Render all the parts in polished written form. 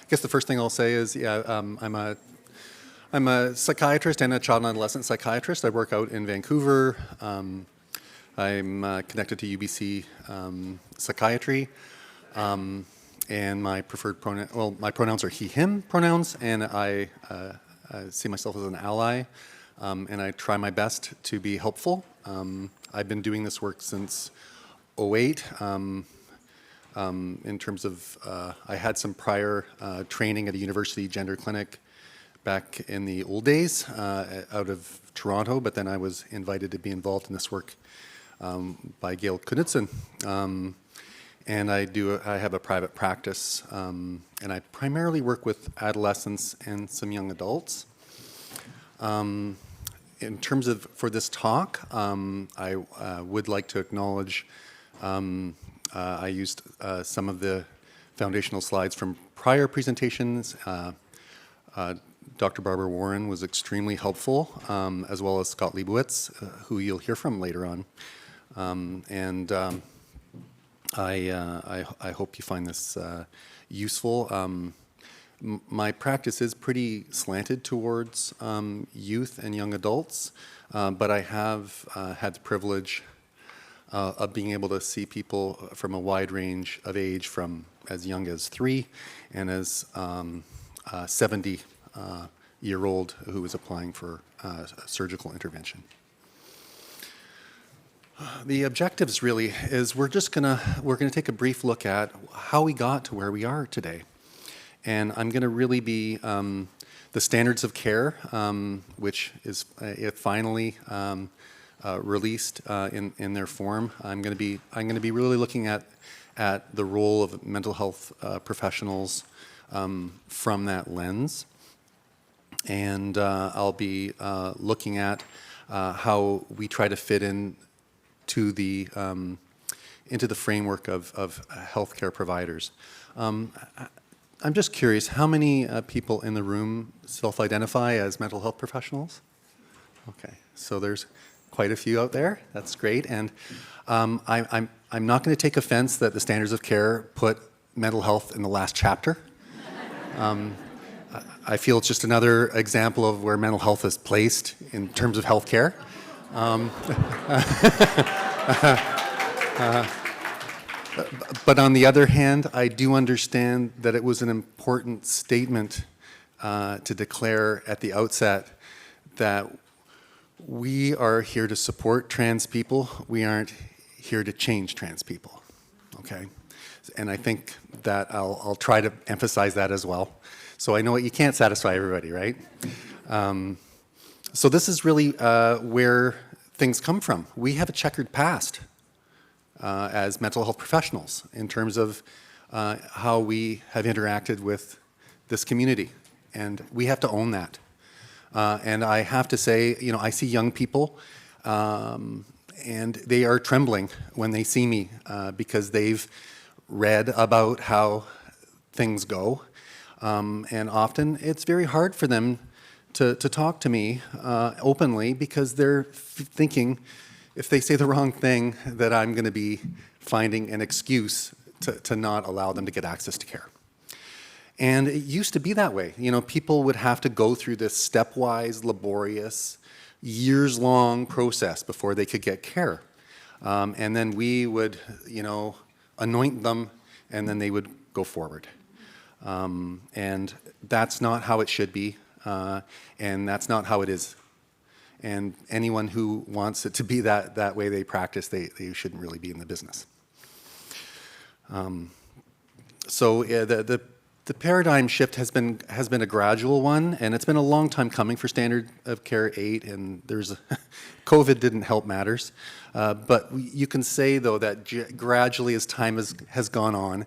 guess the first thing I'll say is, I'm a psychiatrist and a child and adolescent psychiatrist. I work out in Vancouver. I'm connected to UBC Psychiatry. And my preferred pronoun, well, my pronouns are he, him pronouns, and I see myself as an ally, and I try my best to be helpful. I've been doing this work since '08. In terms of, I had some prior training at a university gender clinic back in the old days out of Toronto, but then I was invited to be involved in this work by Gail Knudsen. And I have a private practice, and I primarily work with adolescents and some young adults. In terms of, for this talk, I would like to acknowledge, I used some of the foundational slides from prior presentations. Dr. Barbara Warren was extremely helpful, as well as Scott Leibowitz, who you'll hear from later on. I hope you find this useful. My practice is pretty slanted towards youth and young adults, but I have had the privilege of being able to see people from a wide range of age, from as young as 3 and as 70-year-old who is applying for surgical intervention. The objectives really is we're gonna take a brief look at how we got to where we are today, and I'm gonna really be the standards of care, which is finally released in their form. I'm gonna be really looking at the role of mental health professionals from that lens, and I'll be looking at how we try to fit in to the into the framework of healthcare providers. I'm just curious, how many people in the room self-identify as mental health professionals? Okay, so there's quite a few out there. That's great, and I'm not going to take offense that the standards of care put mental health in the last chapter. I feel it's just another example of where mental health is placed in terms of healthcare. But on the other hand, I do understand that it was an important statement to declare at the outset that we are here to support trans people. We aren't here to change trans people, okay? And I think that I'll try to emphasize that as well. So I know you can't satisfy everybody, right? So this is really where things come from. We have a checkered past as mental health professionals in terms of how we have interacted with this community, and we have to own that. And I have to say, you know, I see young people and they are trembling when they see me because they've read about how things go, and often it's very hard for them to talk to me openly because they're thinking if they say the wrong thing that I'm going to be finding an excuse to not allow them to get access to care. And it used to be that way. You know, people would have to go through this stepwise, laborious, years-long process before they could get care. And then we would, you know, anoint them, and then they would go forward. And that's not how it should be, and that's not how it is. And anyone who wants it to be that way they practice, they shouldn't really be in the business. So the paradigm shift has been a gradual one, and it's been a long time coming for Standard of Care 8, and COVID didn't help matters. But you can say, though, that gradually as time has gone on,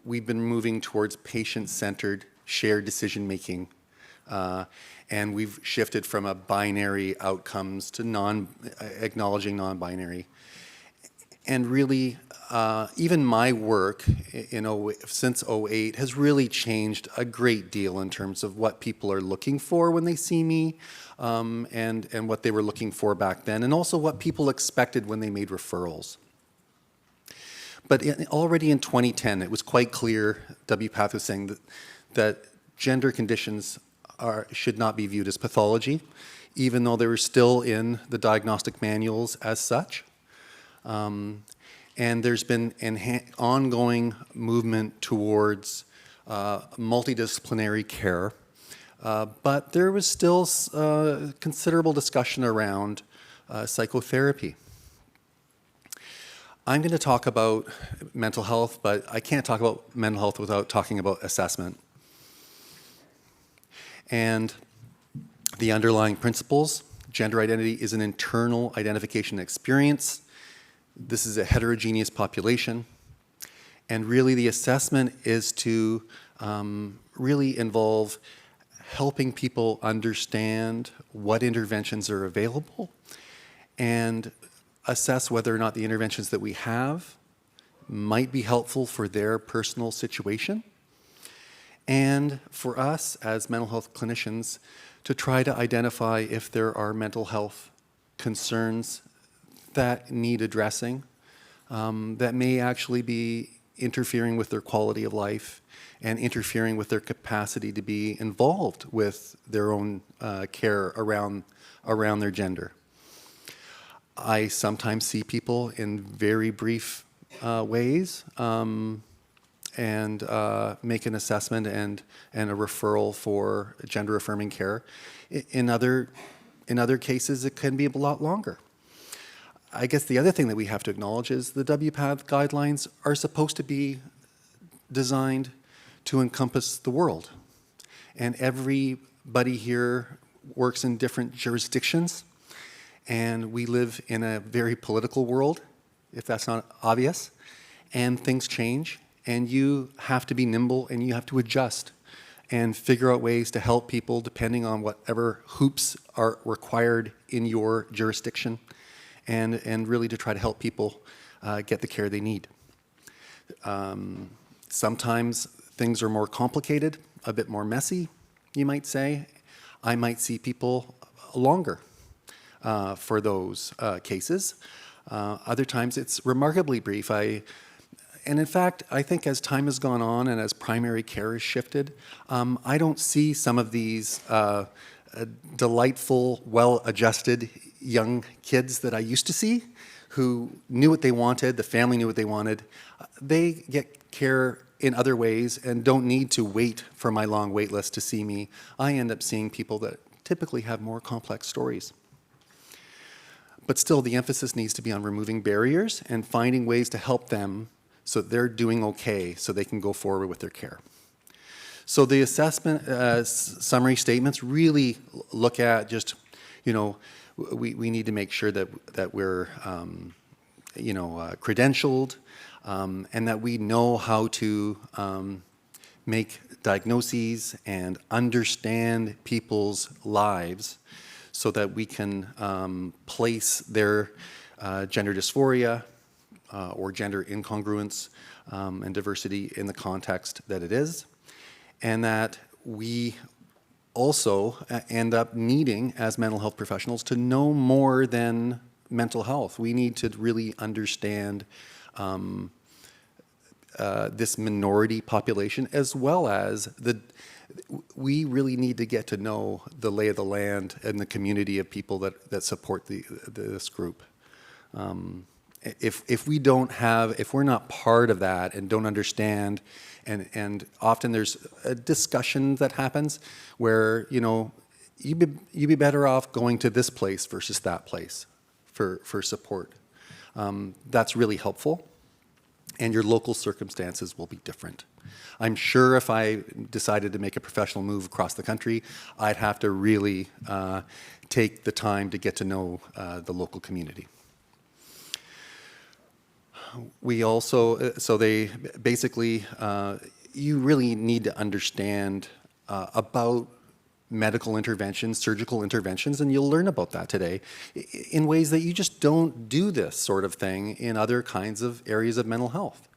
we've been moving towards patient-centered, shared decision-making, and we've shifted from a binary outcomes to acknowledging non-binary. And really, even my work since '08 has really changed a great deal in terms of what people are looking for when they see me, and what they were looking for back then, and also what people expected when they made referrals. But already in 2010, it was quite clear, WPATH was saying that gender conditions should not be viewed as pathology, even though they were still in the diagnostic manuals as such. And there's been an ongoing movement towards multidisciplinary care, but there was still considerable discussion around psychotherapy. I'm going to talk about mental health, but I can't talk about mental health without talking about assessment. And the underlying principles: gender identity is an internal identification experience. This is a heterogeneous population. And really the assessment is to really involve helping people understand what interventions are available and assess whether or not the interventions that we have might be helpful for their personal situation. And for us as mental health clinicians to try to identify if there are mental health concerns that need addressing, that may actually be interfering with their quality of life and interfering with their capacity to be involved with their own care around their gender. I sometimes see people in very brief ways and make an assessment and a referral for gender affirming care. In other cases, it can be a lot longer. I guess the other thing that we have to acknowledge is the WPATH guidelines are supposed to be designed to encompass the world. And everybody here works in different jurisdictions, and we live in a very political world, if that's not obvious, and things change, and you have to be nimble and you have to adjust and figure out ways to help people depending on whatever hoops are required in your jurisdiction, and really to try to help people get the care they need. Sometimes things are more complicated, a bit more messy, you might say. I might see people longer for those cases. Other times it's remarkably brief. And in fact, I think as time has gone on and as primary care has shifted, I don't see some of these delightful, well-adjusted young kids that I used to see who knew what they wanted, the family knew what they wanted. They get care in other ways and don't need to wait for my long wait list to see me. I end up seeing people that typically have more complex stories. But still, the emphasis needs to be on removing barriers and finding ways to help them so they're doing okay, so they can go forward with their care. So the assessment summary statements really look at just, we need to make sure that we're, credentialed, and that we know how to make diagnoses and understand people's lives so that we can place their gender dysphoria or gender incongruence and diversity in the context that it is, and that we also end up needing, as mental health professionals, to know more than mental health. We need to really understand this minority population, as well as we really need to get to know the lay of the land and the community of people that support this group. If we're not part of that and don't understand, and often there's a discussion that happens where, you'd be better off going to this place versus that place for support. That's really helpful, and your local circumstances will be different. I'm sure if I decided to make a professional move across the country, I'd have to really take the time to get to know the local community. We also, so they basically, you really need to understand about medical interventions, surgical interventions, and you'll learn about that today in ways that you just don't do this sort of thing in other kinds of areas of mental health.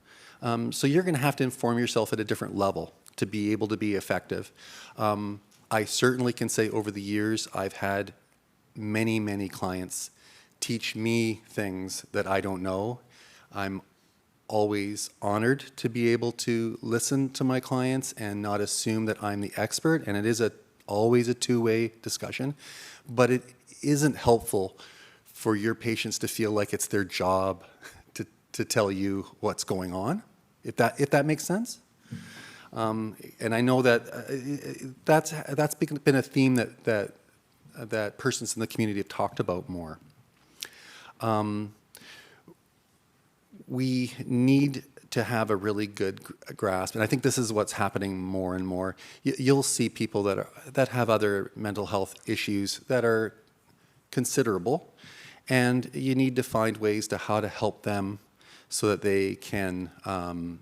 So you're going to have to inform yourself at a different level to be able to be effective. I certainly can say over the years I've had many, many clients teach me things that I don't know. I'm always honored to be able to listen to my clients and not assume that I'm the expert, and it is always a two-way discussion, but it isn't helpful for your patients to feel like it's their job to tell you what's going on, if that makes sense. And I know that that's been a theme that persons in the community have talked about more. We need to have a really good grasp, and I think this is what's happening more and more. You'll see people that have other mental health issues that are considerable, and you need to find ways to how to help them so that they can,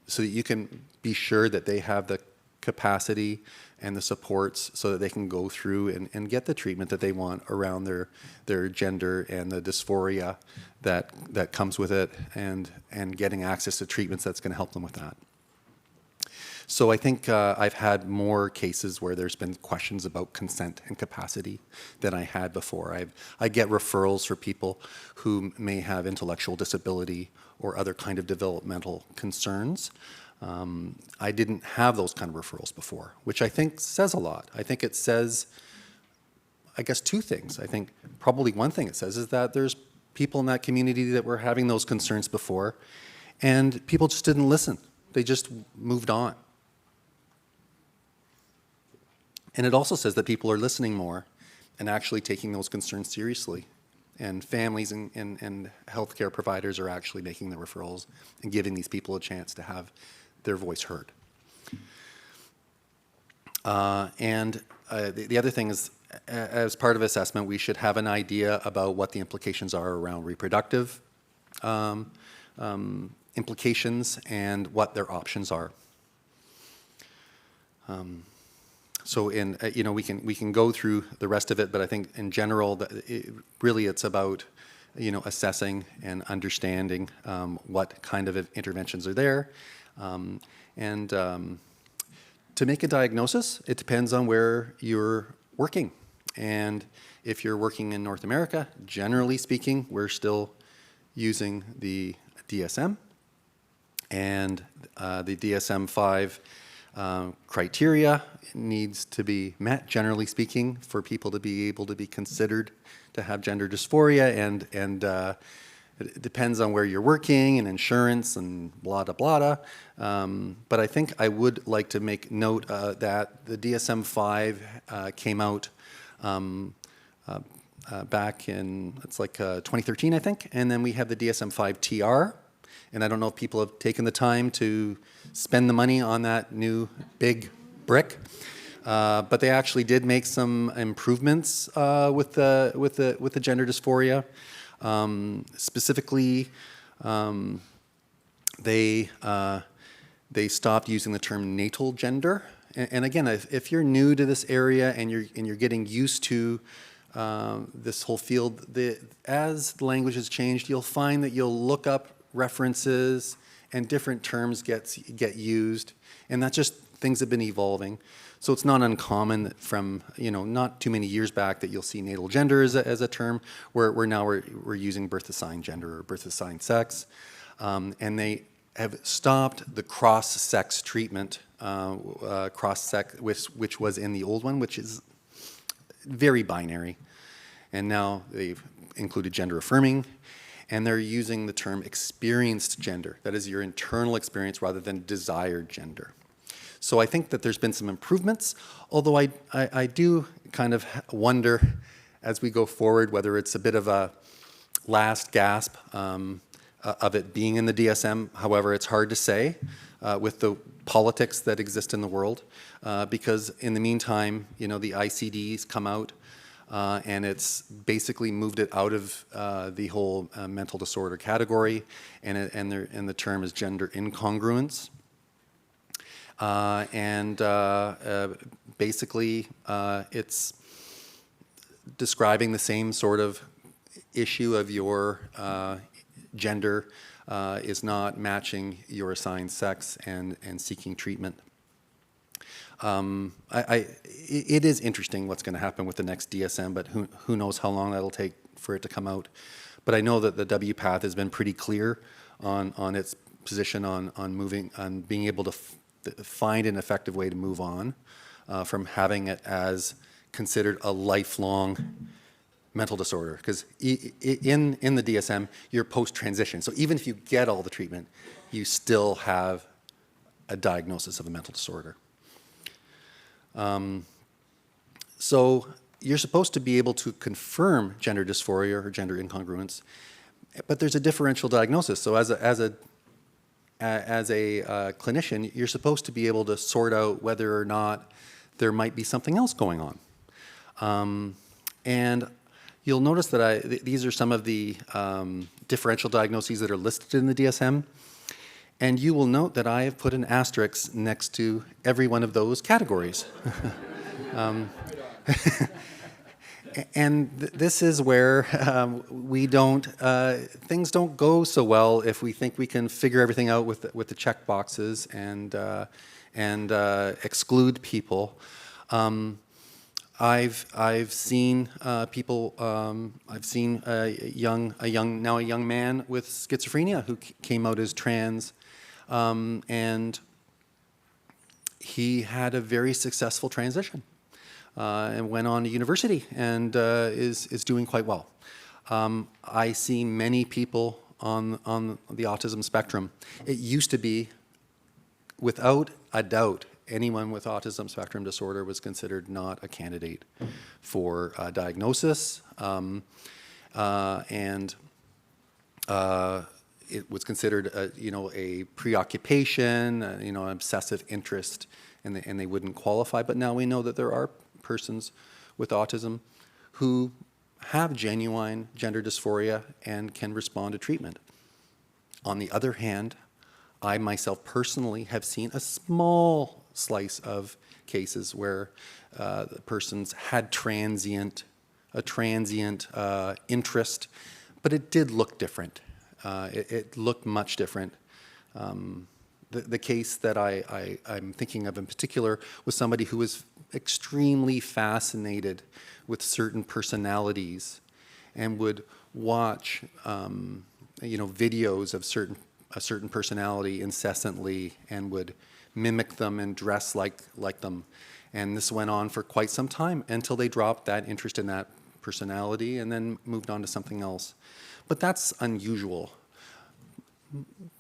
so that you can be sure that they have the capacity and the supports so that they can go through and get the treatment that they want around their gender and the dysphoria that comes with it, and getting access to treatments that's going to help them with that. So I think I've had more cases where there's been questions about consent and capacity than I had before. I get referrals for people who may have intellectual disability or other kind of developmental concerns. I didn't have those kind of referrals before, which I think says a lot. I think it says, I guess, two things. I think probably one thing it says is that there's people in that community that were having those concerns before, and people just didn't listen. They just moved on. And it also says that people are listening more and actually taking those concerns seriously. And families and healthcare providers are actually making the referrals and giving these people a chance to have their voice heard. The other thing is, as part of assessment, we should have an idea about what the implications are around reproductive implications and what their options are. So we can go through the rest of it, but I think in general, really it's about, assessing and understanding what kind of interventions are there. To make a diagnosis, it depends on where you're working. And if you're working in North America, generally speaking, we're still using the DSM. And the DSM-5 criteria needs to be met, generally speaking, for people to be able to be considered to have gender dysphoria, and it depends on where you're working and insurance and blah, blah, blah. But I think I would like to make note that the DSM-5 came out back in, it's like 2013, I think, and then we have the DSM-5 TR, and I don't know if people have taken the time to spend the money on that new big brick, but they actually did make some improvements with the gender dysphoria. Specifically, they stopped using the term natal gender. And again, if you're new to this area and you're getting used to this whole field, as the language has changed, you'll find that you'll look up references and different terms get used, and that's just things have been evolving. So it's not uncommon that from not too many years back that you'll see natal gender as a term, where we're using birth assigned gender or birth assigned sex, and they have stopped the cross-sex treatment, cross-sex, which was in the old one, which is very binary, and now they've included gender affirming. And they're using the term experienced gender. That is your internal experience rather than desired gender. So I think that there's been some improvements, although I do kind of wonder as we go forward whether it's a bit of a last gasp of it being in the DSM. However, it's hard to say with the politics that exist in the world because in the meantime, the ICD's come out and it's basically moved it out of the whole mental disorder category, and the term is gender incongruence. Basically, it's describing the same sort of issue of your gender is not matching your assigned sex and seeking treatment. It is interesting what's going to happen with the next DSM, but who knows how long that'll take for it to come out. But I know that the WPATH has been pretty clear on its position on being able to find an effective way to move on from having it as considered a lifelong mental disorder. Because in the DSM, you're post-transition. So even if you get all the treatment, you still have a diagnosis of a mental disorder. So you're supposed to be able to confirm gender dysphoria or gender incongruence, but there's a differential diagnosis. So as a clinician, you're supposed to be able to sort out whether or not there might be something else going on. And you'll notice that these are some of the differential diagnoses that are listed in the DSM. And you will note that I have put an asterisk next to every one of those categories. And this is where things don't go so well if we think we can figure everything out with the check boxes and exclude people. I've seen people. I've seen a young man with schizophrenia who came out as trans, and he had a very successful transition. And went on to university and is doing quite well. I see many people on the autism spectrum. It used to be, without a doubt, anyone with autism spectrum disorder was considered not a candidate for diagnosis, and it was considered a preoccupation, an obsessive interest, and they wouldn't qualify. But now we know that there are persons with autism who have genuine gender dysphoria and can respond to treatment. On the other hand, I myself personally have seen a small slice of cases where the persons had a transient interest, but it did look different. It looked much different. The case that I'm thinking of in particular was somebody who was extremely fascinated with certain personalities and would watch videos of a certain personality incessantly and would mimic them and dress like them. And this went on for quite some time until they dropped that interest in that personality and then moved on to something else. But that's unusual.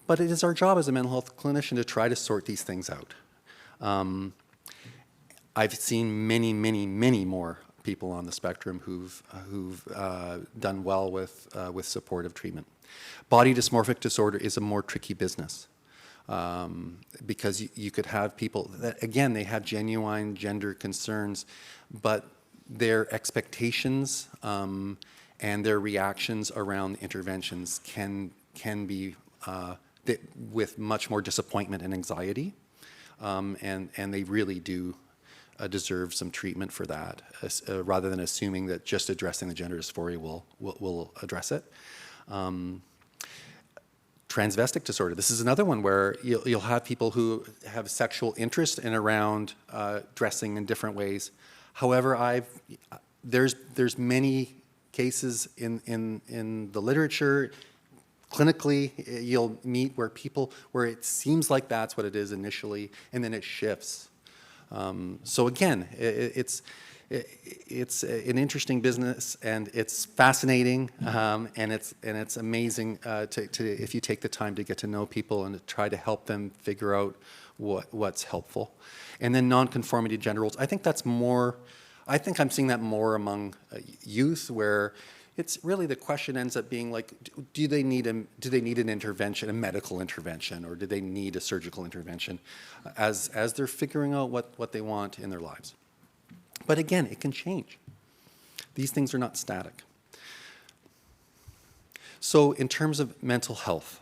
But it is our job as a mental health clinician to try to sort these things out. I've seen many, many, many more people on the spectrum who've done well with supportive treatment. Body dysmorphic disorder is a more tricky business because you could have people that, again, they have genuine gender concerns, but their expectations and their reactions around interventions can be with much more disappointment and anxiety, and they really do deserve some treatment for that, rather than assuming that just addressing the gender dysphoria will address it. Transvestic disorder. This is another one where you'll have people who have sexual interest in around dressing in different ways. However, there's many cases in the literature. Clinically, you'll meet where it seems like that's what it is initially, and then it shifts. So again, it's an interesting business, and it's fascinating, and it's amazing if you take the time to get to know people and to try to help them figure out what's helpful. And then nonconformity to gender roles. I think I'm seeing that more among youth, where it's really the question ends up being like, do they need an intervention, a medical intervention, or do they need a surgical intervention as they're figuring out what they want in their lives? But again, it can change. These things are not static. So in terms of mental health,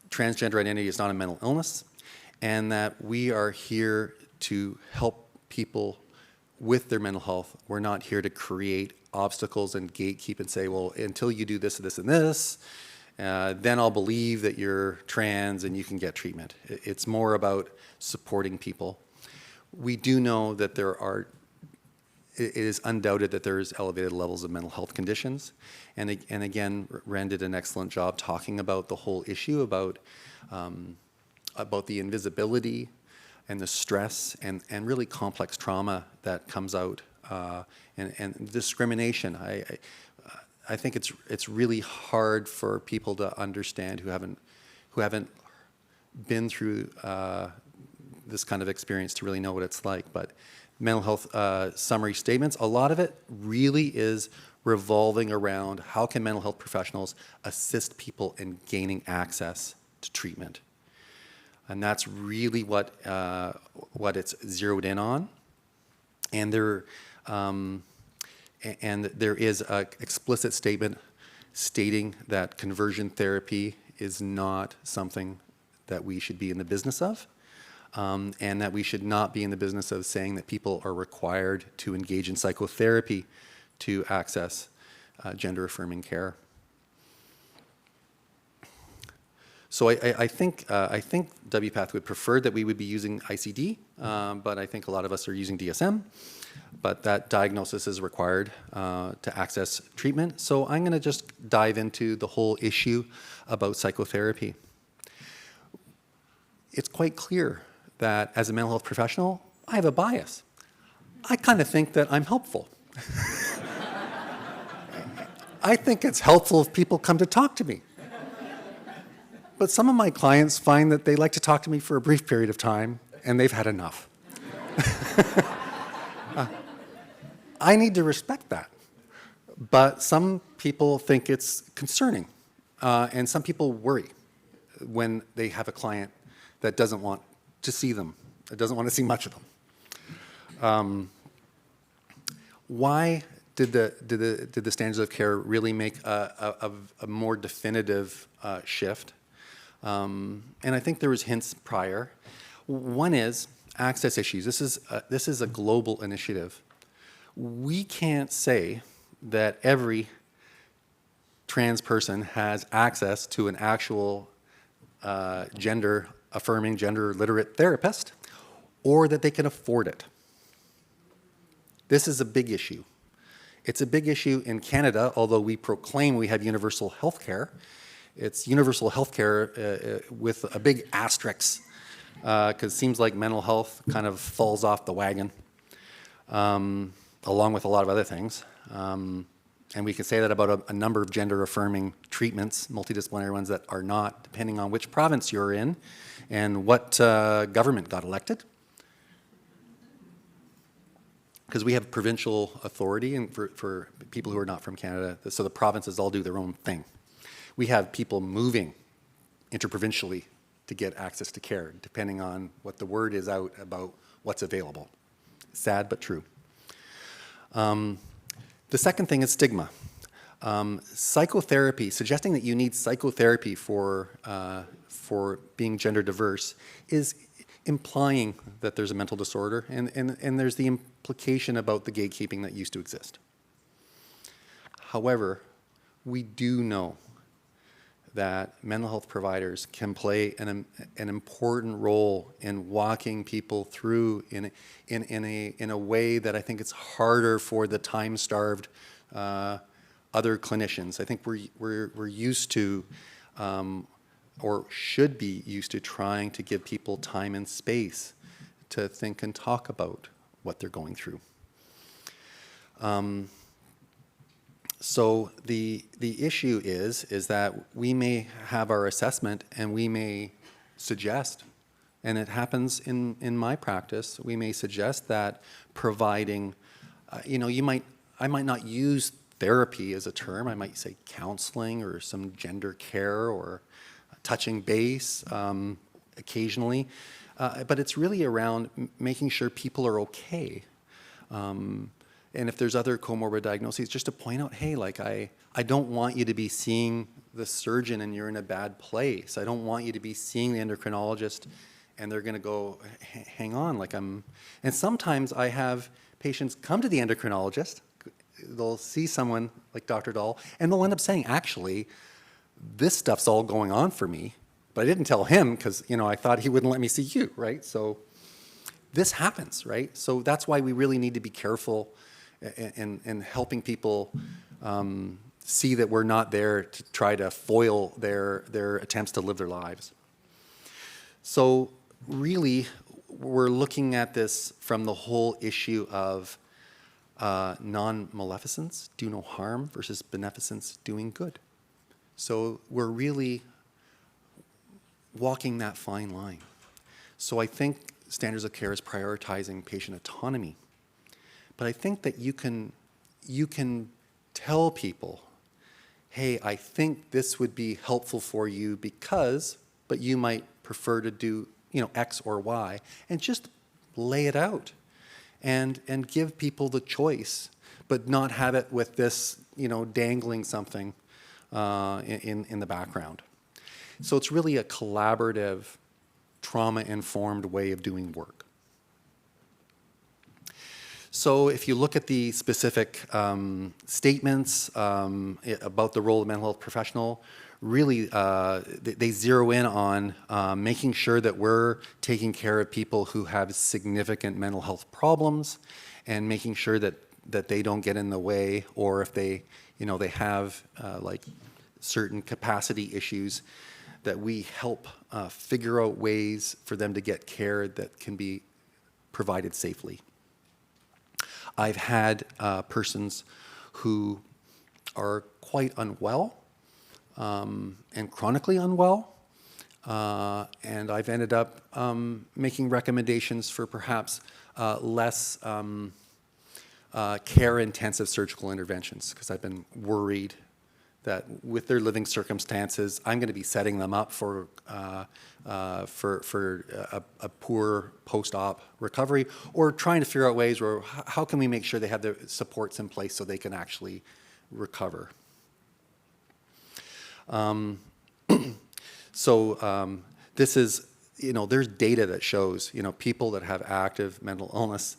transgender identity is not a mental illness, and that we are here to help people with their mental health. We're not here to create obstacles and gatekeep and say, well, until you do this, this, and this, then I'll believe that you're trans and you can get treatment. It's more about supporting people. We do know that there are it is undoubted that there is elevated levels of mental health conditions. And again, Ren did an excellent job talking about the whole issue about the invisibility and the stress and really complex trauma that comes out and discrimination. I think it's really hard for people to understand who haven't been through this kind of experience to really know what it's like. But mental health summary statements, a lot of it really is revolving around how can mental health professionals assist people in gaining access to treatment. And that's really what it's zeroed in on. And there is an explicit statement stating that conversion therapy is not something that we should be in the business of, and that we should not be in the business of saying that people are required to engage in psychotherapy to access gender-affirming care. So I think WPATH would prefer that we would be using ICD, but I think a lot of us are using DSM. But that diagnosis is required to access treatment. So I'm going to just dive into the whole issue about psychotherapy. It's quite clear that as a mental health professional, I have a bias. I kind of think that I'm helpful. I think it's helpful if people come to talk to me. But some of my clients find that they like to talk to me for a brief period of time, and they've had enough. I need to respect that. But some people think it's concerning, and some people worry when they have a client that doesn't want to see them, that doesn't want to see much of them. Why did the standards of care really make a more definitive shift? And I think there was hints prior. One is access issues. This is a global initiative. We can't say that every trans person has access to an actual gender-affirming, gender-literate therapist, or that they can afford it. This is a big issue. It's a big issue in Canada, although we proclaim we have universal health care. It's universal health care with a big asterisk, because it seems like mental health kind of falls off the wagon, along with a lot of other things. And we can say that about a number of gender-affirming treatments, multidisciplinary ones that are not, depending on which province you're in and what government got elected. Because we have provincial authority and for people who are not from Canada, so the provinces all do their own thing. We have people moving interprovincially to get access to care, depending on what the word is out about what's available. Sad, but true. The second thing is stigma. Psychotherapy, suggesting that you need psychotherapy for being gender diverse is implying that there's a mental disorder, and there's the implication about the gatekeeping that used to exist. However, we do know that mental health providers can play an important role in walking people through in a way that I think it's harder for the time-starved other clinicians. I think we're used to, or should be used to, trying to give people time and space to think and talk about what they're going through. So the issue is that we may have our assessment and we may suggest, and it happens in my practice, we may suggest that providing, I might not use therapy as a term, I might say counseling or some gender care or touching base occasionally, but it's really around making sure people are okay. And if there's other comorbid diagnoses, just to point out, hey, like I don't want you to be seeing the surgeon and you're in a bad place. I don't want you to be seeing the endocrinologist and they're going to go, hang on, like I'm. And sometimes I have patients come to the endocrinologist, they'll see someone like Dr. Dahl, and they'll end up saying, actually, this stuff's all going on for me, but I didn't tell him because, I thought he wouldn't let me see you, right? So this happens, right? So that's why we really need to be careful and helping people see that we're not there to try to foil their attempts to live their lives. So really, we're looking at this from the whole issue of non-maleficence, do no harm, versus beneficence, doing good. So we're really walking that fine line. So I think standards of care is prioritizing patient autonomy. But I think that you can tell people, hey, I think this would be helpful for you because, but you might prefer to do, X or Y, and just lay it out and give people the choice, but not have it with this, dangling something in the background. So it's really a collaborative, trauma-informed way of doing work. So if you look at the specific statements about the role of mental health professional, really they zero in on making sure that we're taking care of people who have significant mental health problems and making sure that they don't get in the way, or if they, they have like certain capacity issues, that we help figure out ways for them to get care that can be provided safely. I've had persons who are quite unwell and chronically unwell, and I've ended up making recommendations for perhaps less care-intensive surgical interventions, because I've been worried that with their living circumstances, I'm going to be setting them up for a poor post-op recovery, or trying to figure out ways where how can we make sure they have the supports in place so they can actually recover. This is, there's data that shows, people that have active mental illness,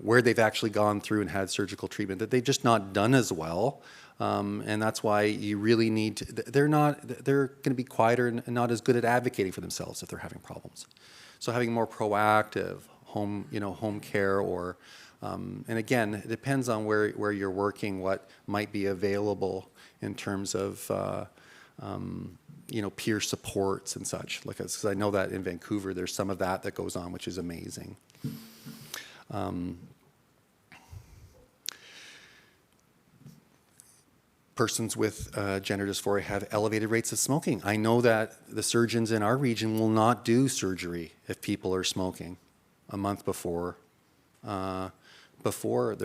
where they've actually gone through and had surgical treatment, that they've just not done as well. And that's why you really need to, they're going to be quieter and not as good at advocating for themselves if they're having problems. So having more proactive home care, or, and again, it depends on where you're working, what might be available in terms of, peer supports and such. Like, because I know that in Vancouver, there's some of that goes on, which is amazing. Persons with gender dysphoria have elevated rates of smoking. I know that the surgeons in our region will not do surgery if people are smoking a month before their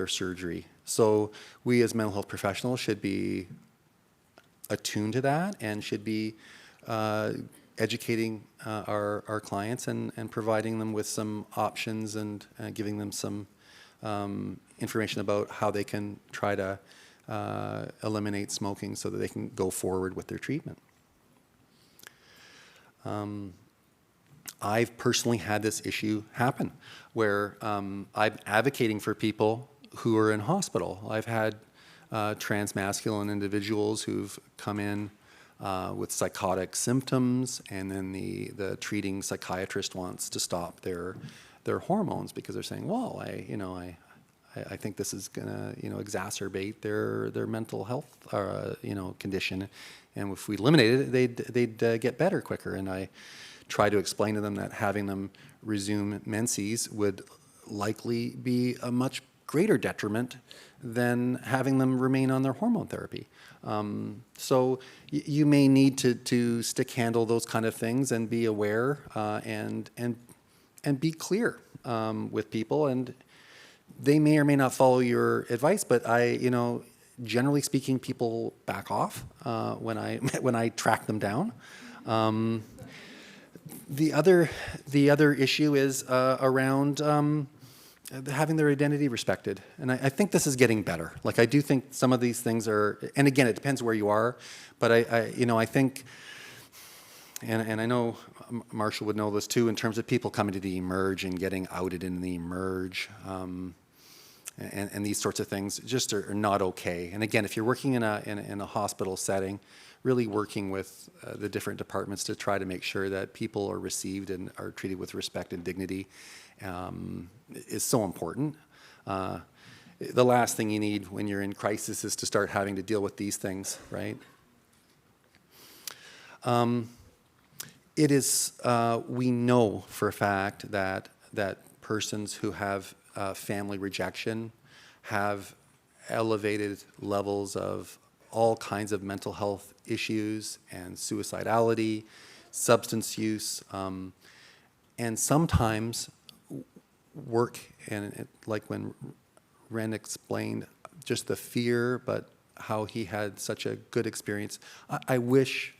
surgery. So we as mental health professionals should be attuned to that and should be educating our clients and providing them with some options and giving them some information about how they can try to eliminate smoking so that they can go forward with their treatment. I've personally had this issue happen where I'm advocating for people who are in hospital. I've had transmasculine individuals who've come in with psychotic symptoms, and then the treating psychiatrist wants to stop their hormones because they're saying, well, I think this is gonna exacerbate their mental health condition, and if we eliminated it, they'd get better quicker. And I try to explain to them that having them resume menses would likely be a much greater detriment than having them remain on their hormone therapy. So you may need to stick handle those kind of things and be aware and be clear with people, and they may or may not follow your advice, but generally speaking, people back off when I track them down. The other issue is around having their identity respected, and I think this is getting better. Like, I do think some of these things are, and again, it depends where you are, but I think, and I know Marshall would know this too, in terms of people coming to the emerge and getting outed in the emerge, and these sorts of things just are not okay. And again, if you're working in a hospital setting, really working with the different departments to try to make sure that people are received and are treated with respect and dignity is so important. the last thing you need when you're in crisis is to start having to deal with these things, right? It is, we know for a fact that persons who have family rejection have elevated levels of all kinds of mental health issues and suicidality, substance use, and sometimes work, and like when Ren explained just the fear, but how he had such a good experience. I wish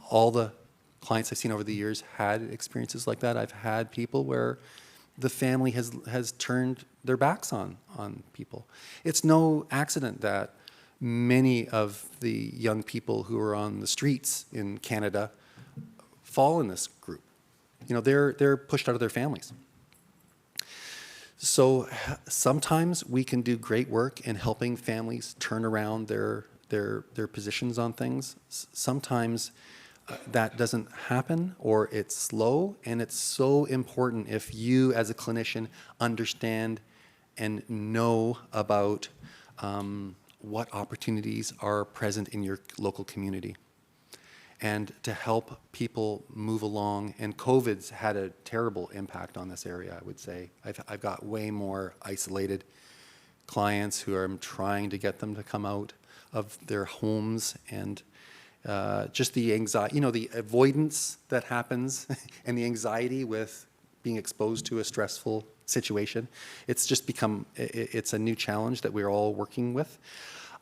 all the clients I've seen over the years had experiences like that. I've had people where the family has turned their backs on people. It's no accident that many of the young people who are on the streets in Canada fall in this group. You know, they're pushed out of their families. So sometimes we can do great work in helping families turn around their positions on things. Sometimes that doesn't happen, or it's slow, and it's so important if you as a clinician understand and know about what opportunities are present in your local community, and to help people move along. And COVID's had a terrible impact on this area, I would say. I've got way more isolated clients who I'm trying to get them to come out of their homes, and just the anxiety, you know, the avoidance that happens and the anxiety with being exposed to a stressful situation. It's just become, it's a new challenge that we're all working with.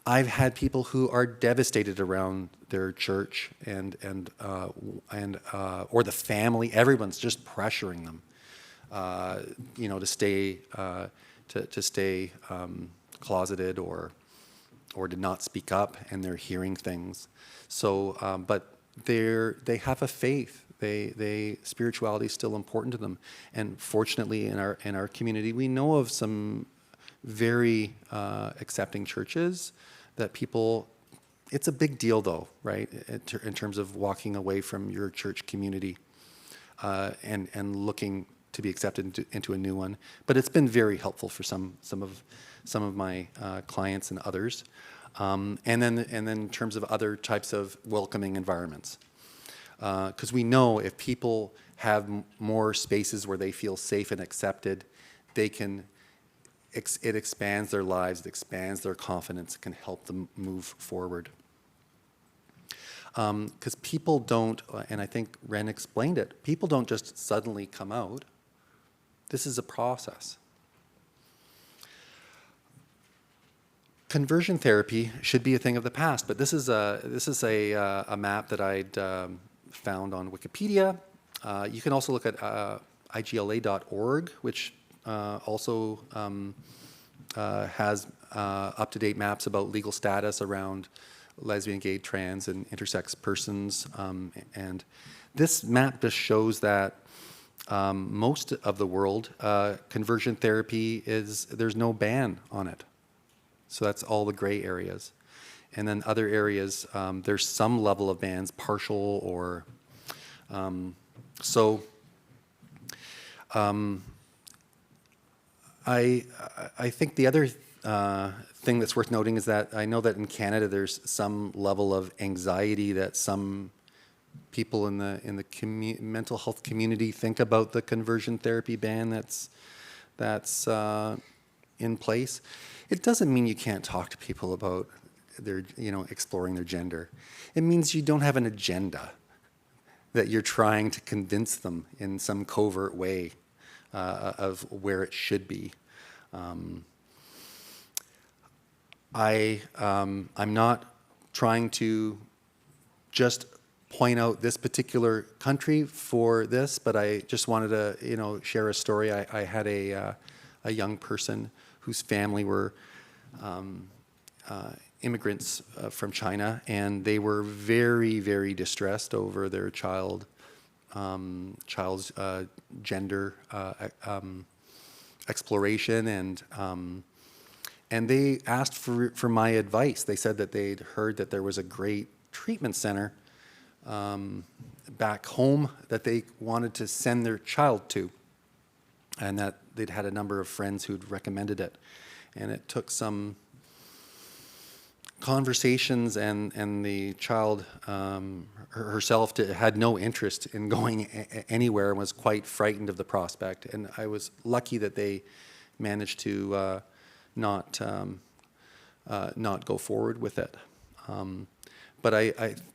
I've had people who are devastated around their church or the family. Everyone's just pressuring them, you know, to stay closeted or to not speak up, and they're hearing things. So, but they have a faith. Spirituality is still important to them. And fortunately, in our community, we know of some very accepting churches that people. It's a big deal, though, right? In terms of walking away from your church community and looking to be accepted into a new one. But it's been very helpful for some of my clients and others. And then in terms of other types of welcoming environments. Because we know if people have more spaces where they feel safe and accepted, they can, it expands their lives, it expands their confidence, it can help them move forward. Because people don't, and I think Ren explained it, people don't just suddenly come out. This is a process. Conversion therapy should be a thing of the past, but this is a map that I'd found on Wikipedia. You can also look at igla.org, which also has up-to-date maps about legal status around lesbian, gay, trans, and intersex persons. And this map just shows that most of the world, conversion therapy there's no ban on it. So that's all the gray areas. And then other areas, there's some level of bans, partial or, I think the other thing that's worth noting is that I know that in Canada there's some level of anxiety that some people in the mental health community think about the conversion therapy ban that's in place. It doesn't mean you can't talk to people about their, exploring their gender. It means you don't have an agenda that you're trying to convince them in some covert way of where it should be. I'm not trying to just point out this particular country for this, but I just wanted to, share a story. I had a young person whose family were immigrants from China, and they were very, very distressed over their child's gender exploration, and they asked for my advice. They said that they'd heard that there was a great treatment center back home that they wanted to send their child to, and that they'd had a number of friends who'd recommended it. And it took some conversations, and the child herself had no interest in going anywhere and was quite frightened of the prospect. And I was lucky that they managed to not go forward with it. But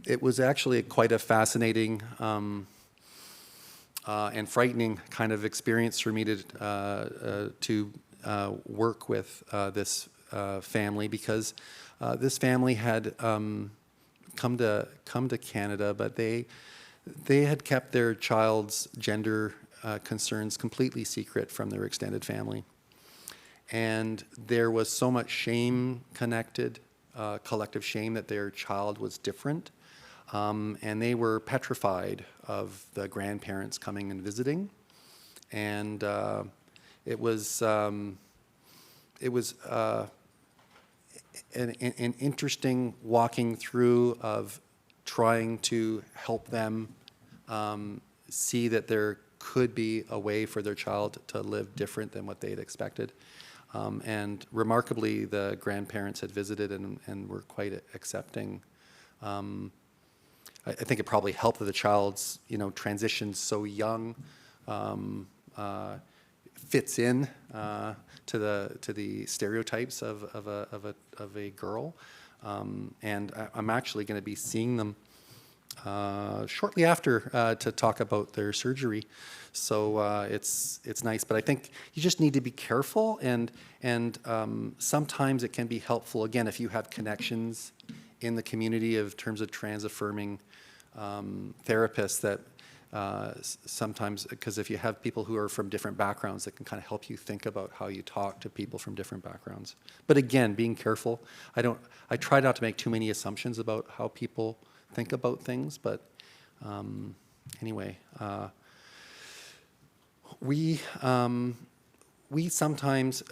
it was actually quite a fascinating and frightening kind of experience for me to work with this family, because this family had come to Canada, but they had kept their child's gender concerns completely secret from their extended family. And there was so much shame connected, collective shame, that their child was different. And they were petrified of the grandparents coming and visiting. And it was an interesting walking through of trying to help them see that there could be a way for their child to live different than what they had expected. And remarkably, the grandparents had visited and were quite accepting. I think it probably helped that the child's transition so young, fits in to the stereotypes of a girl. And I'm actually going to be seeing them shortly after to talk about their surgery. So it's nice, but I think you just need to be careful, and sometimes it can be helpful, again, if you have connections in the community of terms of trans-affirming therapists, that sometimes, because if you have people who are from different backgrounds, that can kind of help you think about how you talk to people from different backgrounds. But again, being careful. I try not to make too many assumptions about how people think about things, but anyway, we sometimes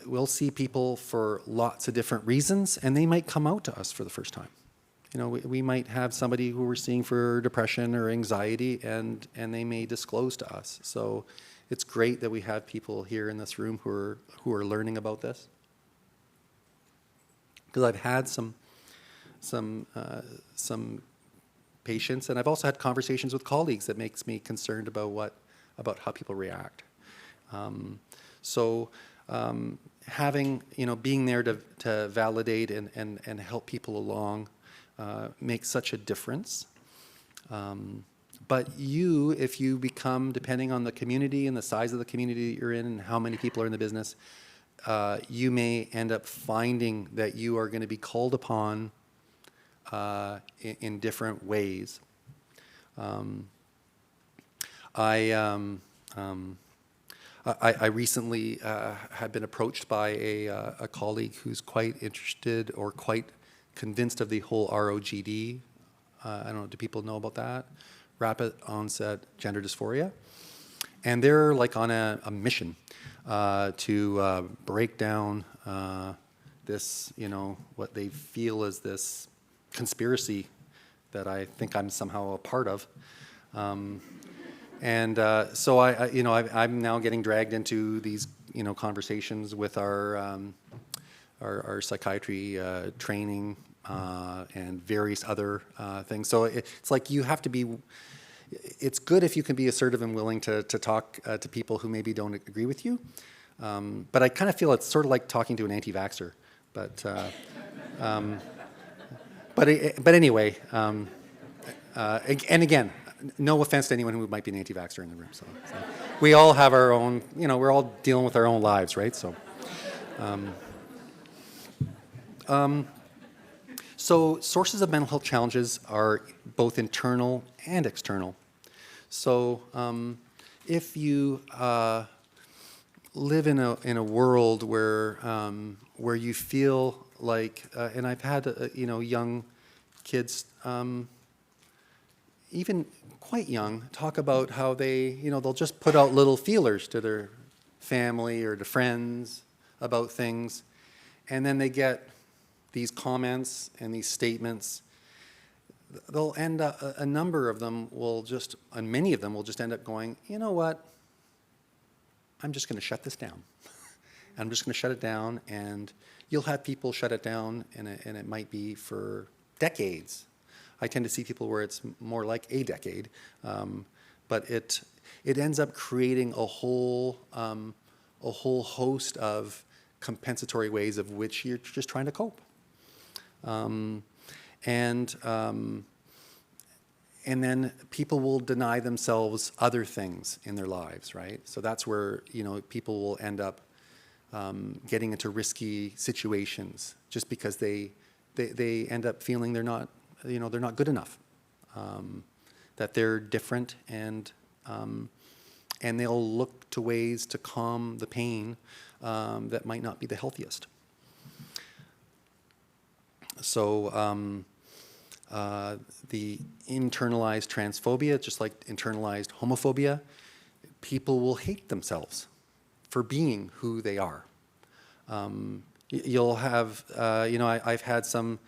will see people for lots of different reasons, and they might come out to us for the first time. We might have somebody who we're seeing for depression or anxiety, and they may disclose to us. So it's great that we have people here in this room who are learning about this. Because I've had some patients, and I've also had conversations with colleagues that makes me concerned about how people react. Having, being there to validate and help people along makes such a difference. But if you become, depending on the community and the size of the community that you're in and how many people are in the business, you may end up finding that you are going to be called upon in different ways. I recently had been approached by a colleague who's quite interested or quite convinced of the whole ROGD. I don't know, do people know about that? Rapid onset gender dysphoria. And they're like on a mission to break down this, what they feel is this conspiracy that I think I'm somehow a part of. So I'm now getting dragged into these, conversations with our psychiatry training and various other things. So it's like you have to be. It's good if you can be assertive and willing to talk to people who maybe don't agree with you. But I kind of feel it's sort of like talking to an anti-vaxxer. But anyway, and again, no offense to anyone who might be an anti-vaxxer in the room. So we all have our own, we're all dealing with our own lives, right? So sources of mental health challenges are both internal and external. So if you live in a world where you feel like, and I've had young kids, even quite young, talk about how they'll just put out little feelers to their family or to friends about things, and then they get these comments and these statements. They'll end up, a number of them will just, and many of them will just end up going, you know what, I'm just going to shut this down. I'm just going to shut it down, and you'll have people shut it down, and it might be for decades. I tend to see people where it's more like a decade, but it ends up creating a whole host of compensatory ways of which you're just trying to cope. And then people will deny themselves other things in their lives, right? So that's where, people will end up getting into risky situations just because they end up feeling they're not good enough, that they're different, and they'll look to ways to calm the pain that might not be the healthiest. So the internalized transphobia, just like internalized homophobia, people will hate themselves for being who they are. You'll have, I've had some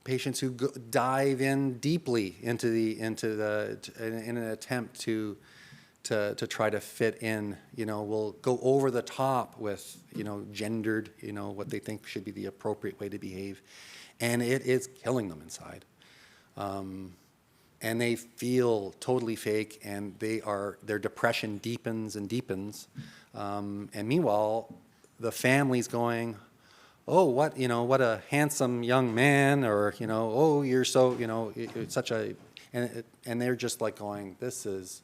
patients who dive in deeply in an attempt to try to fit in. Will go over the top with gendered, what they think should be the appropriate way to behave, and it is killing them inside. And they feel totally fake, and their depression deepens and deepens. And meanwhile, the family's going, "Oh, what a handsome young man," or "Oh, you're so it's such a," and they're just like going, "This is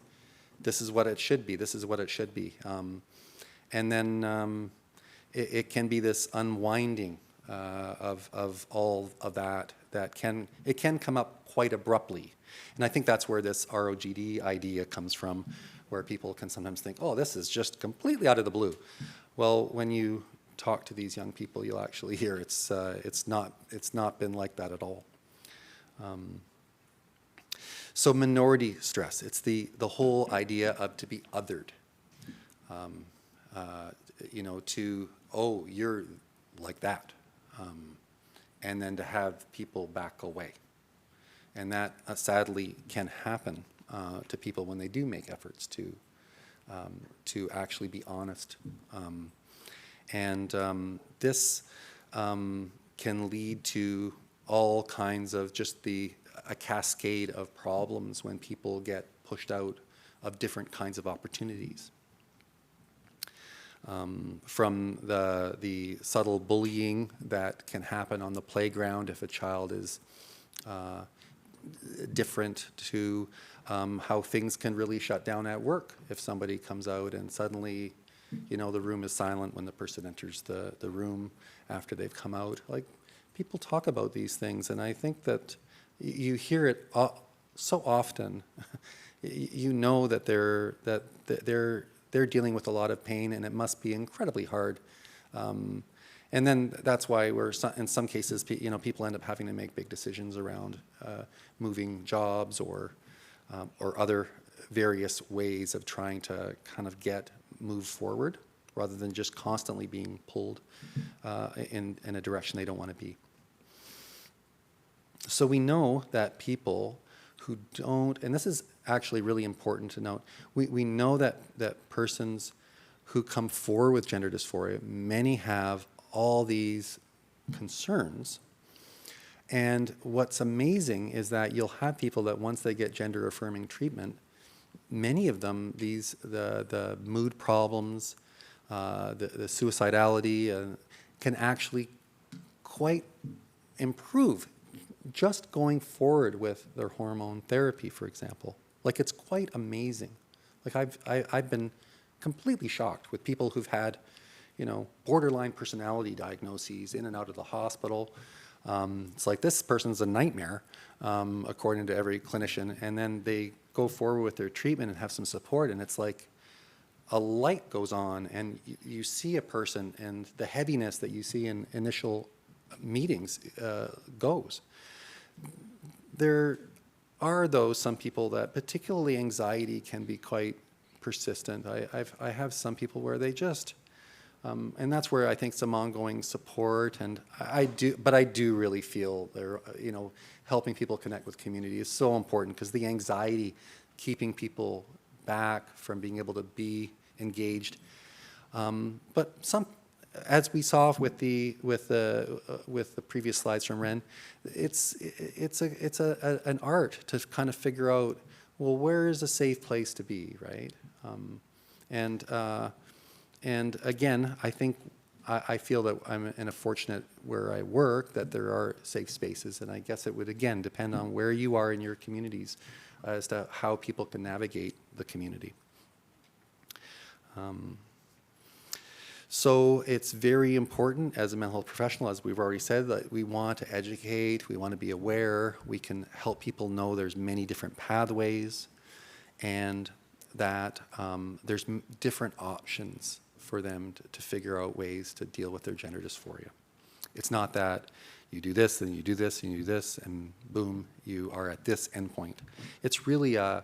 what it should be. This is what it should be." And then it can be this unwinding of all of that can come up quite abruptly. And I think that's where this ROGD idea comes from, where people can sometimes think, "Oh, this is just completely out of the blue." Well, when you talk to these young people, you'll actually hear it's not been like that at all. So minority stress, it's the whole idea of to be othered, oh, you're like that, and then to have people back away. And that sadly can happen to people when they do make efforts to actually be honest. This can lead to all kinds of just a cascade of problems when people get pushed out of different kinds of opportunities. From the subtle bullying that can happen on the playground if a child is different, to how things can really shut down at work if somebody comes out and suddenly the room is silent when the person enters the room after they've come out. Like, people talk about these things, and I think that you hear it so often. That they're dealing with a lot of pain, and it must be incredibly hard. And then that's why in some cases, people end up having to make big decisions around moving jobs or other various ways of trying to kind of move forward, rather than just constantly being pulled in a direction they don't want to be. So we know that people who don't, and this is actually really important to note, we know that persons who come forward with gender dysphoria, many have all these concerns. And what's amazing is that you'll have people that once they get gender affirming treatment, many of them, the mood problems, the suicidality can actually quite improve just going forward with their hormone therapy, for example. Like, it's quite amazing. Like, I've been completely shocked with people who've had, borderline personality diagnoses in and out of the hospital. It's like, this person's a nightmare, according to every clinician, and then they go forward with their treatment and have some support, and it's like a light goes on, and you see a person, and the heaviness that you see in initial meetings goes. There are, though, some people that, particularly anxiety, can be quite persistent. I have some people where they just, and that's where I think some ongoing support, and I do really feel there, helping people connect with community is so important, because the anxiety keeping people back from being able to be engaged But some, as we saw with the previous slides from Ren, it's an art to kind of figure out, well, where is a safe place to be, right? And again, I think I feel that I'm in a fortunate where I work that there are safe spaces, and I guess it would again depend on where you are in your communities as to how people can navigate the community. So it's very important as a mental health professional, as we've already said, that we want to educate, we want to be aware, we can help people know there's many different pathways, and that there's different options for them to figure out ways to deal with their gender dysphoria. It's not that you do this, then you do this, and you do this, and boom, you are at this endpoint. It's really a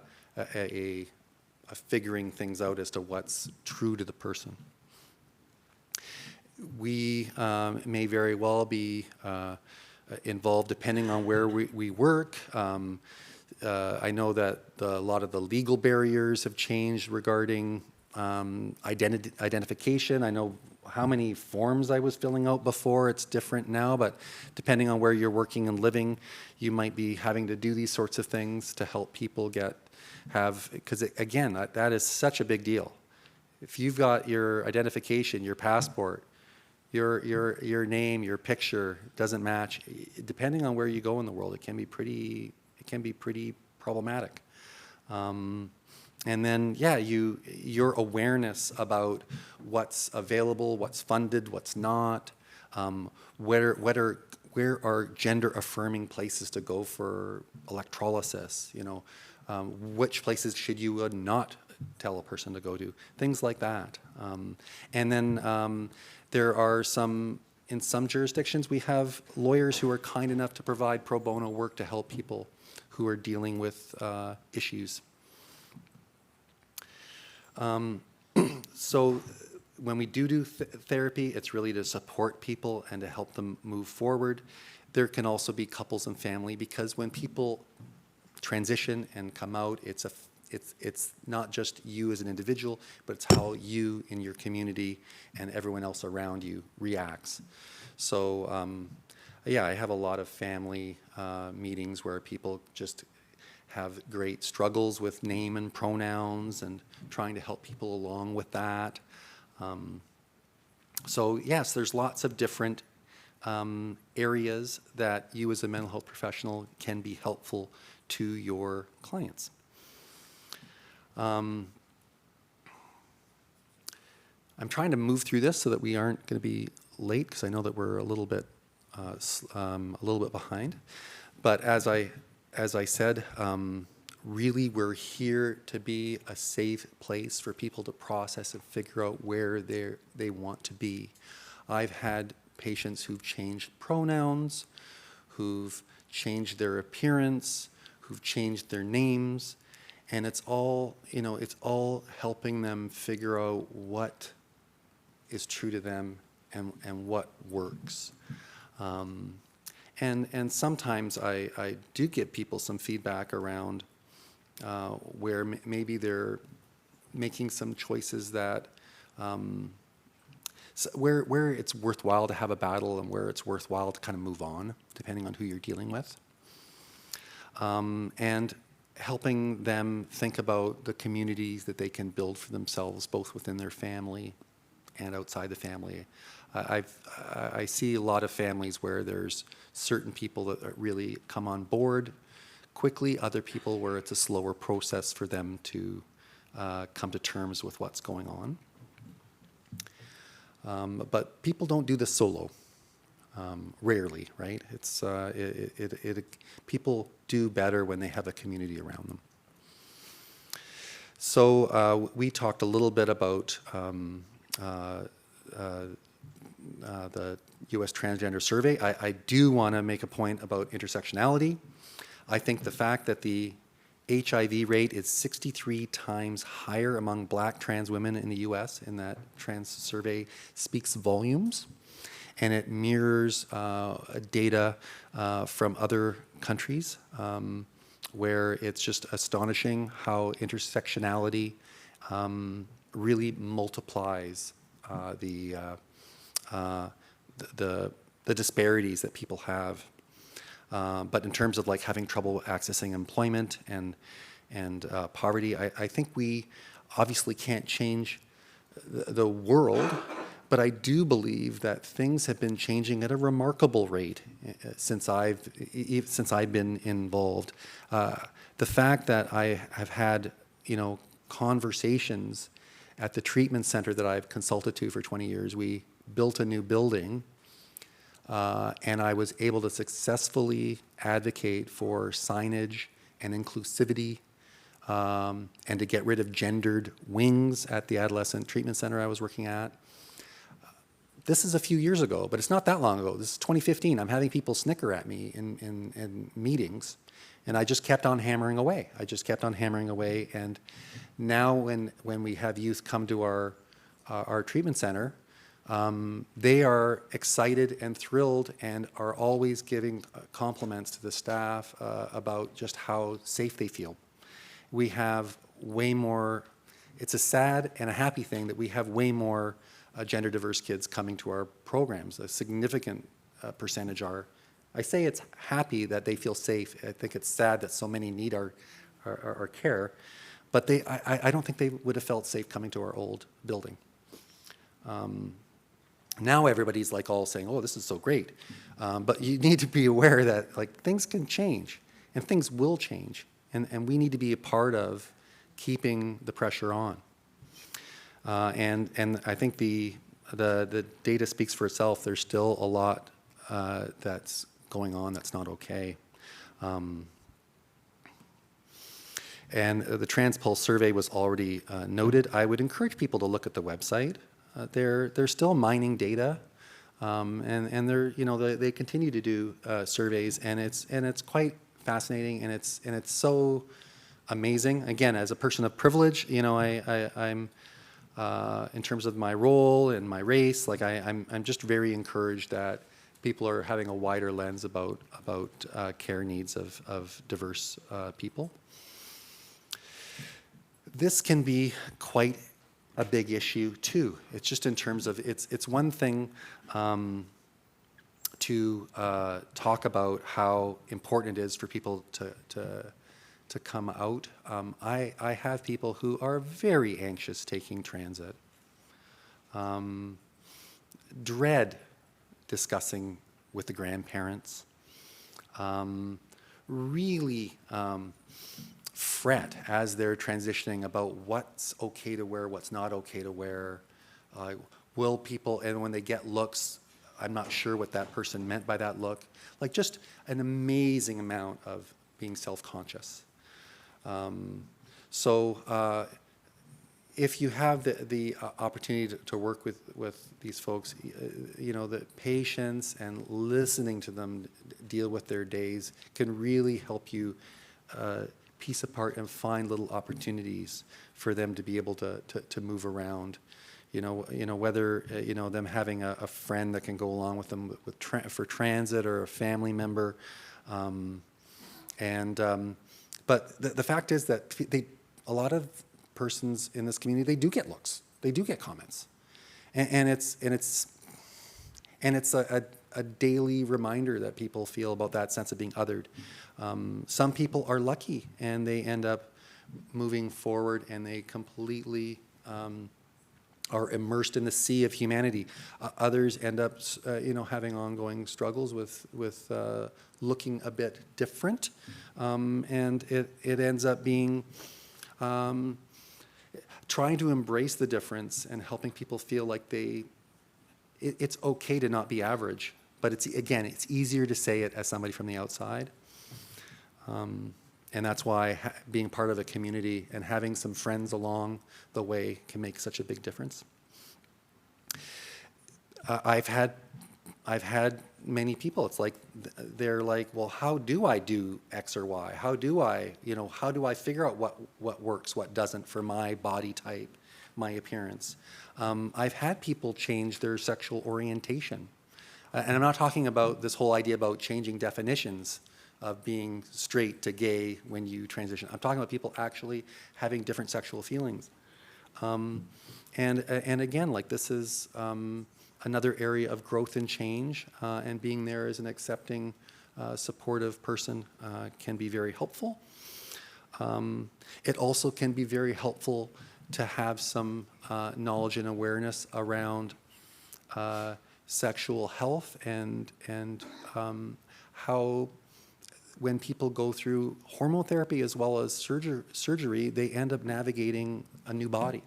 figuring things out as to what's true to the person. We may very well be involved depending on where we work. I know that a lot of the legal barriers have changed regarding identification. I know how many forms I was filling out before. It's different now, but depending on where you're working and living, you might be having to do these sorts of things to help people because again, that is such a big deal. If you've got your identification, your passport, your name, your picture doesn't match, depending on where you go in the world, it can be pretty problematic. And then, yeah, your awareness about what's available, what's funded, what's not, where are gender-affirming places to go for electrolysis, which places should you not tell a person to go to, things like that. And then there are in some jurisdictions, we have lawyers who are kind enough to provide pro bono work to help people who are dealing with issues. So when we do therapy, it's really to support people and to help them move forward. There can also be couples and family, because when people transition and come out, it's not just you as an individual, but it's how you in your community and everyone else around you reacts. So yeah, I have a lot of family meetings where people just have great struggles with name and pronouns and trying to help people along with that. So yes, there's lots of different areas that you as a mental health professional can be helpful to your clients. I'm trying to move through this so that we aren't going to be late, because I know that we're a little bit behind. But as I said, really we're here to be a safe place for people to process and figure out where they want to be. I've had patients who've changed pronouns, who've changed their appearance, who've changed their names, and it's all helping them figure out what is true to them and what works. And sometimes I do give people some feedback around where maybe they're making some choices that where it's worthwhile to have a battle and where it's worthwhile to kind of move on, depending on who you're dealing with. And helping them think about the communities that they can build for themselves, both within their family and outside the family. I see a lot of families where there's certain people that really come on board quickly, other people where it's a slower process for them to come to terms with what's going on. But people don't do this solo, rarely, right? It's people do better when they have a community around them. So we talked a little bit about the U.S. Transgender Survey. I do want to make a point about intersectionality. I think the fact that the HIV rate is 63 times higher among Black trans women in the U.S. in that trans survey speaks volumes, and it mirrors data from other countries where it's just astonishing how intersectionality really multiplies the disparities that people have. But in terms of like having trouble accessing employment and poverty, I think we obviously can't change the world, but I do believe that things have been changing at a remarkable rate since I've been involved. The fact that I have had, conversations at the treatment center that I've consulted to for 20 years. We built a new building, and I was able to successfully advocate for signage and inclusivity, and to get rid of gendered wings at the adolescent treatment center I was working at. This is a few years ago, but it's not that long ago. This is 2015. I'm having people snicker at me in meetings, and I just kept on hammering away. And now when we have youth come to our treatment center, they are excited and thrilled and are always giving compliments to the staff about just how safe they feel. We have way more, it's a sad and a happy thing that we have way more gender diverse kids coming to our programs. A significant percentage are. I say it's happy that they feel safe. I think it's sad that so many need our care, but I don't think they would have felt safe coming to our old building. Now everybody's like all saying, oh, this is so great. But you need to be aware that like things can change and things will change. And we need to be a part of keeping the pressure on. And I think the data speaks for itself. There's still a lot that's going on that's not okay. And the TransPulse survey was already noted. I would encourage people to look at the website. They're still mining data, and they continue to do surveys, and it's quite fascinating, and it's so amazing. Again, as a person of privilege, I'm in terms of my role and my race, like I'm just very encouraged that people are having a wider lens about care needs of diverse people. This can be quite a big issue too. It's just in terms of it's one thing to talk about how important it is for people to come out. I have people who are very anxious taking transit, dread discussing with the grandparents, really fret as they're transitioning about what's okay to wear, what's not okay to wear. Will people, and when they get looks, I'm not sure what that person meant by that look. Like just an amazing amount of being self-conscious. So if you have the opportunity to work with these folks, the patience and listening to them deal with their days can really help you piece apart and find little opportunities for them to be able to move around. Whether them having a friend that can go along with them for transit, or a family member, but the fact is that a lot of persons in this community, they do get looks, they do get comments, and it's a daily reminder that people feel about that sense of being othered. Some people are lucky and they end up moving forward and they completely are immersed in the sea of humanity. Others end up, having ongoing struggles with looking a bit different, and it ends up being trying to embrace the difference and helping people feel like it's okay to not be average, but it's easier to say it as somebody from the outside. And that's why being part of a community and having some friends along the way can make such a big difference. I've had many people, it's like, they're like, well, how do I do X or Y? How do I figure out what works, what doesn't for my body type, my appearance? I've had people change their sexual orientation. And I'm not talking about this whole idea about changing definitions of being straight to gay when you transition. I'm talking about people actually having different sexual feelings. And again, like this is another area of growth and change, and being there as an accepting, supportive person can be very helpful. It also can be very helpful to have some knowledge and awareness around sexual health and how when people go through hormone therapy as well as surgery, they end up navigating a new body.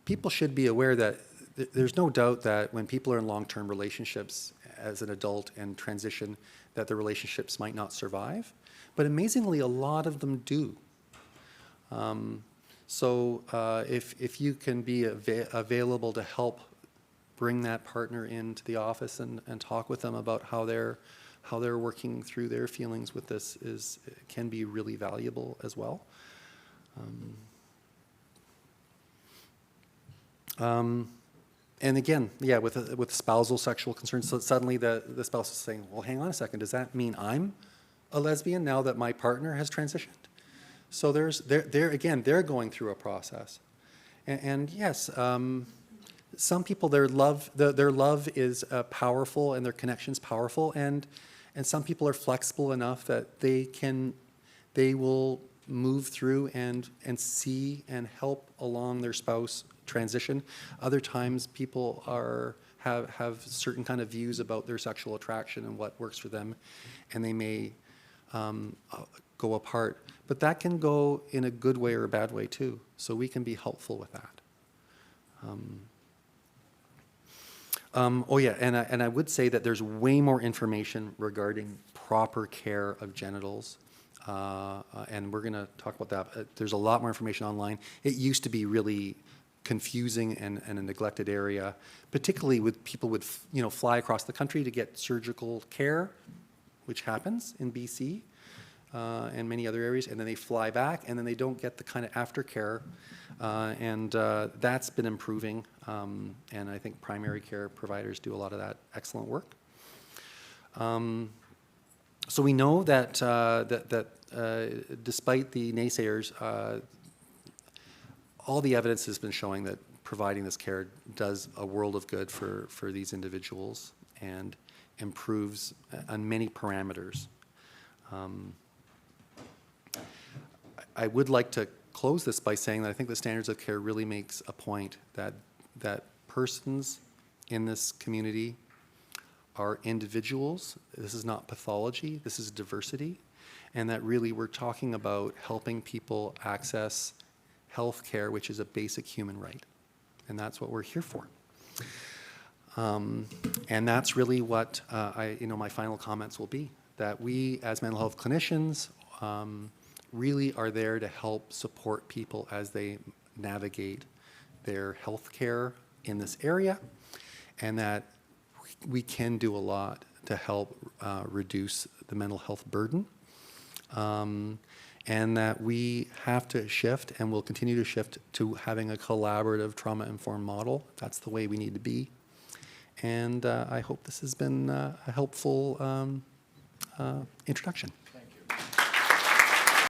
People should be aware that there's no doubt that when people are in long-term relationships as an adult and transition, that the relationships might not survive. But amazingly, a lot of them do. If you can be available to help bring that partner into the office and talk with them about how they're working through their feelings with this can be really valuable as well. And again, yeah, with spousal sexual concerns, so suddenly the spouse is saying, well, hang on a second, does that mean I'm a lesbian now that my partner has transitioned? So they're going through a process. And yes, some people, their love is powerful and their connection's powerful, and some people are flexible enough that they will move through and see and help along their spouse transition. Other times people have certain kind of views about their sexual attraction and what works for them, and they may go apart. But that can go in a good way or a bad way too, so we can be helpful with that. Oh yeah, and I would say that there's way more information regarding proper care of genitals, and we're going to talk about that. There's a lot more information online. It used to be really confusing and a neglected area, particularly with people would fly across the country to get surgical care, which happens in BC and many other areas, and then they fly back and then they don't get the kind of aftercare, and that's been improving, and I think primary care providers do a lot of that excellent work. So we know that despite the naysayers, all the evidence has been showing that providing this care does a world of good for these individuals and improves on many parameters. I would like to close this by saying that I think the standards of care really makes a point that persons in this community are individuals. This is not pathology, this is diversity, and that really we're talking about helping people access health care, which is a basic human right, and that's what we're here for. And that's really what my final comments will be, that we as mental health clinicians really are there to help support people as they navigate their health care in this area, and that we can do a lot to help reduce the mental health burden, and that we have to shift and will continue to shift to having a collaborative trauma-informed model. That's the way we need to be. And I hope this has been a helpful introduction.